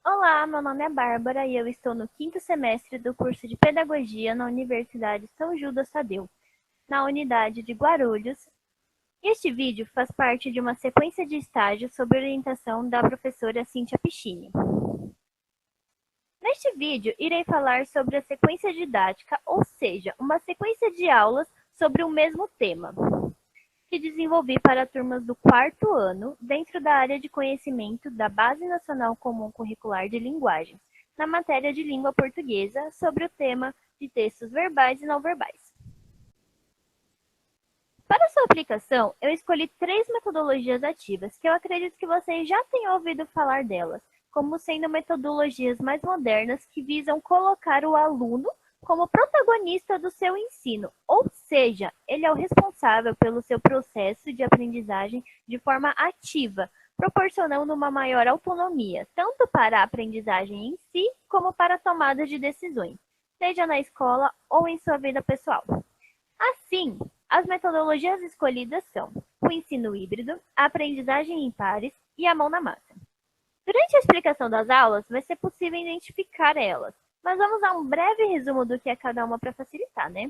Olá, meu nome é Bárbara e eu estou no quinto semestre do curso de Pedagogia na Universidade São Judas Tadeu, na unidade de Guarulhos. Este vídeo faz parte de uma sequência de estágios sob orientação da professora Cíntia Piccini. Neste vídeo, irei falar sobre a sequência didática, ou seja, uma sequência de aulas sobre o mesmo tema, que desenvolvi para turmas do quarto ano, dentro da área de conhecimento da Base Nacional Comum Curricular de Linguagens, na matéria de língua portuguesa, sobre o tema de textos verbais e não verbais. Para sua aplicação, eu escolhi 3 metodologias ativas que eu acredito que vocês já tenham ouvido falar delas, como sendo metodologias mais modernas que visam colocar o aluno como protagonista do seu ensino, ou seja, ele é o responsável pelo seu processo de aprendizagem de forma ativa, proporcionando uma maior autonomia, tanto para a aprendizagem em si, como para a tomada de decisões, seja na escola ou em sua vida pessoal. Assim, as metodologias escolhidas são o ensino híbrido, a aprendizagem em pares e a mão na massa. Durante a explicação das aulas, vai ser possível identificar elas, mas vamos dar um breve resumo do que é cada uma para facilitar, né?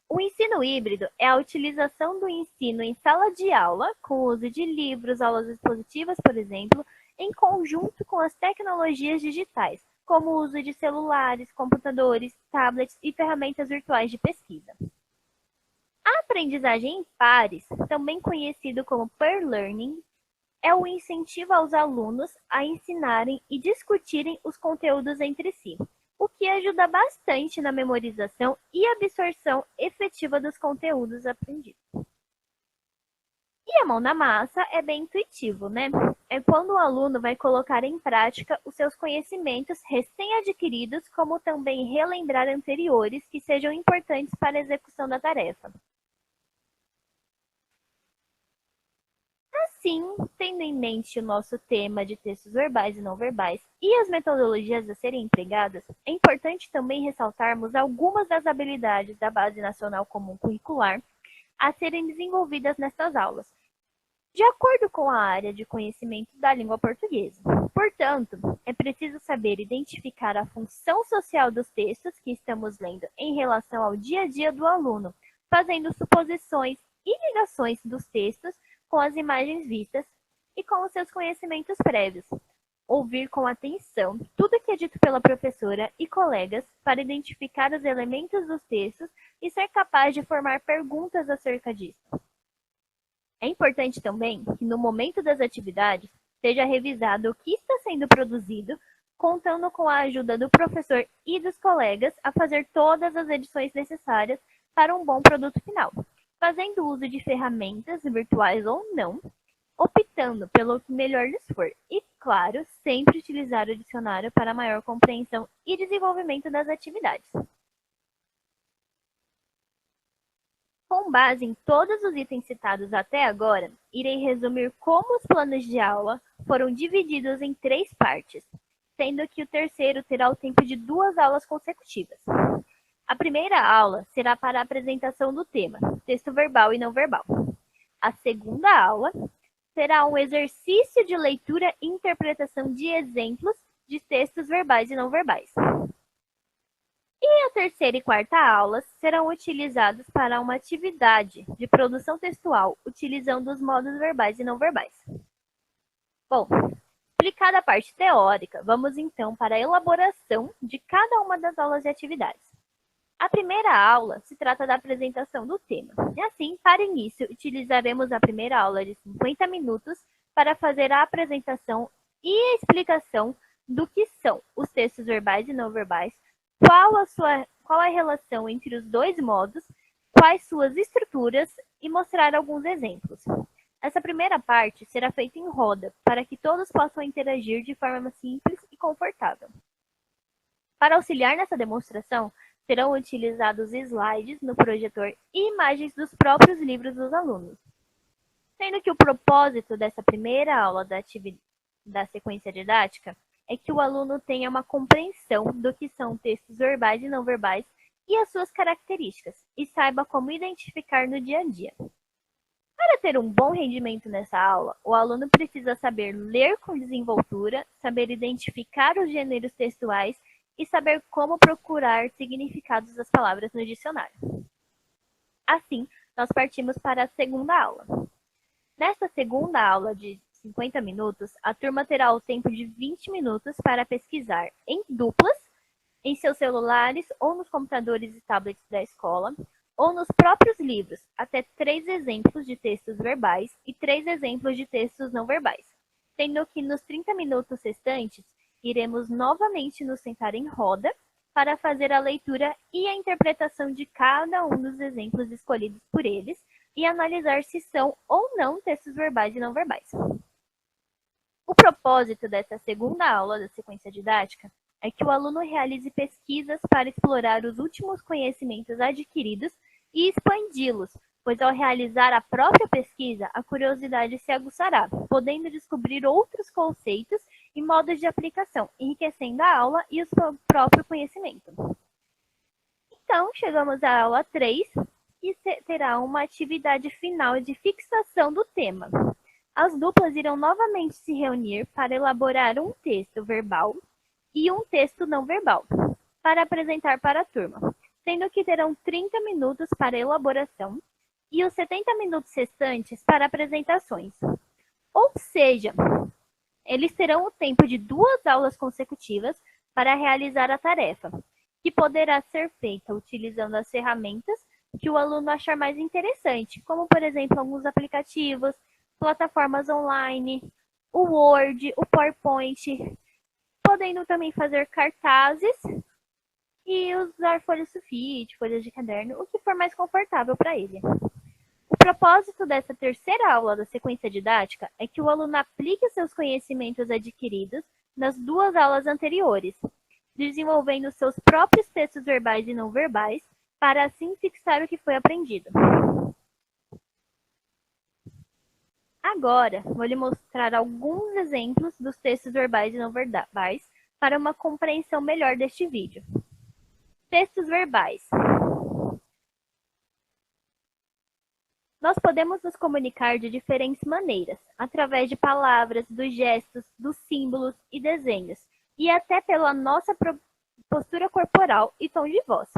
O ensino híbrido é a utilização do ensino em sala de aula, com o uso de livros, aulas expositivas, por exemplo, em conjunto com as tecnologias digitais, como o uso de celulares, computadores, tablets e ferramentas virtuais de pesquisa. A aprendizagem em pares, também conhecido como peer learning, é o incentivo aos alunos a ensinarem e discutirem os conteúdos entre si, o que ajuda bastante na memorização e absorção efetiva dos conteúdos aprendidos. E a mão na massa é bem intuitivo, né? É quando o aluno vai colocar em prática os seus conhecimentos recém-adquiridos, como também relembrar anteriores que sejam importantes para a execução da tarefa. Assim, tendo em mente o nosso tema de textos verbais e não verbais e as metodologias a serem empregadas, é importante também ressaltarmos algumas das habilidades da Base Nacional Comum Curricular a serem desenvolvidas nestas aulas, de acordo com a área de conhecimento da língua portuguesa. Portanto, é preciso saber identificar a função social dos textos que estamos lendo em relação ao dia a dia do aluno, fazendo suposições e ligações dos textos com as imagens vistas e com os seus conhecimentos prévios. Ouvir com atenção tudo que é dito pela professora e colegas para identificar os elementos dos textos e ser capaz de formar perguntas acerca disso. É importante também que no momento das atividades seja revisado o que está sendo produzido, contando com a ajuda do professor e dos colegas a fazer todas as edições necessárias para um bom produto final, fazendo uso de ferramentas virtuais ou não, optando pelo que melhor lhes for e, claro, sempre utilizar o dicionário para maior compreensão e desenvolvimento das atividades. Com base em todos os itens citados até agora, irei resumir como os planos de aula foram divididos em 3 partes, sendo que o terceiro terá o tempo de 2 aulas consecutivas. A primeira aula será para a apresentação do tema, texto verbal e não verbal. A segunda aula será um exercício de leitura e interpretação de exemplos de textos verbais e não verbais. E a terceira e quarta aulas serão utilizadas para uma atividade de produção textual, utilizando os modos verbais e não verbais. Bom, explicada a parte teórica, vamos então para a elaboração de cada uma das aulas e atividades. A primeira aula se trata da apresentação do tema. E assim, para início, utilizaremos a primeira aula de 50 minutos para fazer a apresentação e a explicação do que são os textos verbais e não verbais, qual a relação entre os dois modos, quais suas estruturas e mostrar alguns exemplos. Essa primeira parte será feita em roda, para que todos possam interagir de forma simples e confortável. Para auxiliar nessa demonstração, serão utilizados slides no projetor e imagens dos próprios livros dos alunos. Sendo que o propósito dessa primeira aula da sequência didática é que o aluno tenha uma compreensão do que são textos verbais e não verbais e as suas características, e saiba como identificar no dia a dia. Para ter um bom rendimento nessa aula, o aluno precisa saber ler com desenvoltura, saber identificar os gêneros textuais e saber como procurar significados das palavras no dicionário. Assim, nós partimos para a segunda aula. Nesta segunda aula de 50 minutos, a turma terá o tempo de 20 minutos para pesquisar em duplas, em seus celulares ou nos computadores e tablets da escola, ou nos próprios livros, até 3 exemplos de textos verbais e 3 exemplos de textos não verbais, sendo que nos 30 minutos restantes, iremos novamente nos sentar em roda para fazer a leitura e a interpretação de cada um dos exemplos escolhidos por eles e analisar se são ou não textos verbais e não verbais. O propósito dessa segunda aula da sequência didática é que o aluno realize pesquisas para explorar os últimos conhecimentos adquiridos e expandi-los, pois ao realizar a própria pesquisa, a curiosidade se aguçará, podendo descobrir outros conceitos e modos de aplicação, enriquecendo a aula e o seu próprio conhecimento. Então, chegamos à aula 3, e terá uma atividade final de fixação do tema. As duplas irão novamente se reunir para elaborar um texto verbal e um texto não verbal, para apresentar para a turma, sendo que terão 30 minutos para elaboração e os 70 minutos restantes para apresentações. Ou seja, eles terão o tempo de 2 aulas consecutivas para realizar a tarefa, que poderá ser feita utilizando as ferramentas que o aluno achar mais interessante, como, por exemplo, alguns aplicativos, plataformas online, o Word, o PowerPoint, podendo também fazer cartazes e usar folhas sulfite, folhas de caderno, o que for mais confortável para ele. O propósito dessa terceira aula da sequência didática é que o aluno aplique seus conhecimentos adquiridos nas 2 aulas anteriores, desenvolvendo seus próprios textos verbais e não verbais, para assim fixar o que foi aprendido. Agora, vou lhe mostrar alguns exemplos dos textos verbais e não verbais para uma compreensão melhor deste vídeo. Textos verbais. Nós podemos nos comunicar de diferentes maneiras, através de palavras, dos gestos, dos símbolos e desenhos, e até pela nossa postura corporal e tom de voz.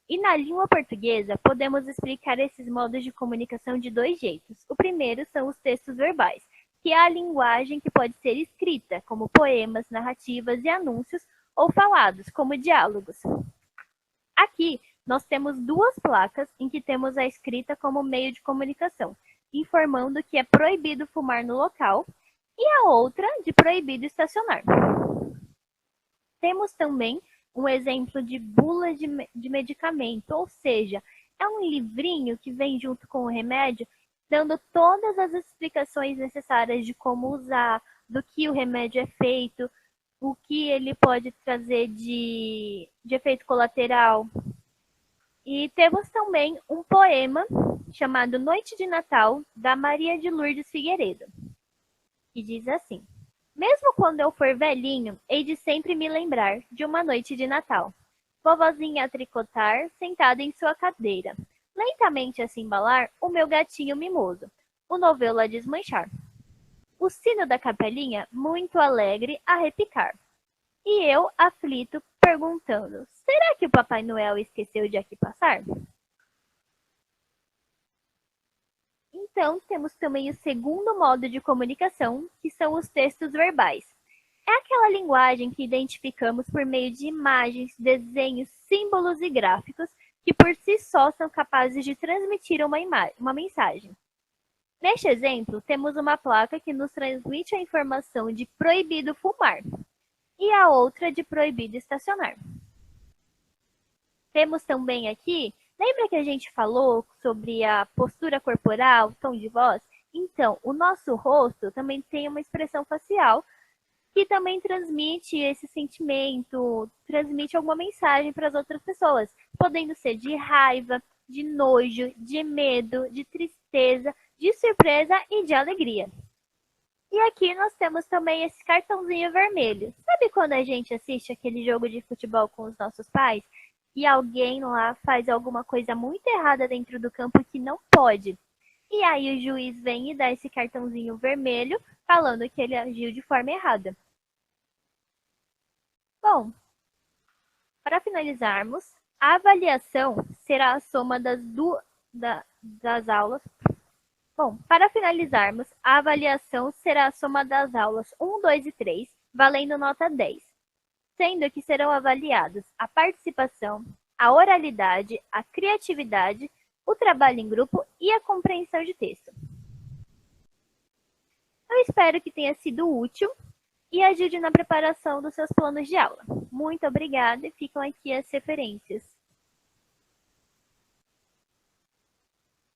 E na língua portuguesa, podemos explicar esses modos de comunicação de 2 jeitos. O primeiro são os textos verbais, que é a linguagem que pode ser escrita, como poemas, narrativas e anúncios, ou falados, como diálogos. Aqui, nós temos 2 placas em que temos a escrita como meio de comunicação, informando que é proibido fumar no local, e a outra de proibido estacionar. Temos também um exemplo de bula de medicamento, ou seja, é um livrinho que vem junto com o remédio, dando todas as explicações necessárias de como usar, do que o remédio é feito, o que ele pode trazer de efeito colateral. E temos também um poema chamado Noite de Natal, da Maria de Lourdes Figueiredo, que diz assim: mesmo quando eu for velhinho, hei de sempre me lembrar de uma noite de Natal. Vovozinha a tricotar, sentada em sua cadeira. Lentamente a se embalar, o meu gatinho mimoso, o novelo a desmanchar. O sino da capelinha, muito alegre, a repicar. E eu, aflito, perguntando, será que o Papai Noel esqueceu de aqui passar? Então, temos também o segundo modo de comunicação, que são os textos verbais. É aquela linguagem que identificamos por meio de imagens, desenhos, símbolos e gráficos que por si só são capazes de transmitir uma mensagem. Neste exemplo, temos uma placa que nos transmite a informação de proibido fumar e a outra de proibido estacionar. Temos também aqui, lembra que a gente falou sobre a postura corporal, tom de voz? Então, o nosso rosto também tem uma expressão facial que também transmite esse sentimento, transmite alguma mensagem para as outras pessoas, podendo ser de raiva, de nojo, de medo, de tristeza, de surpresa e de alegria. E aqui nós temos também esse cartãozinho vermelho. Sabe quando a gente assiste aquele jogo de futebol com os nossos pais e alguém lá faz alguma coisa muito errada dentro do campo que não pode? E aí o juiz vem e dá esse cartãozinho vermelho, falando que ele agiu de forma errada. Bom, para finalizarmos, a avaliação será a soma das aulas. Bom, para finalizarmos, a avaliação será a soma das aulas 1, 2 e 3, valendo nota 10, sendo que serão avaliados a participação, a oralidade, a criatividade, o trabalho em grupo e a compreensão de texto. Eu espero que tenha sido útil e ajude na preparação dos seus planos de aula. Muito obrigada e ficam aqui as referências.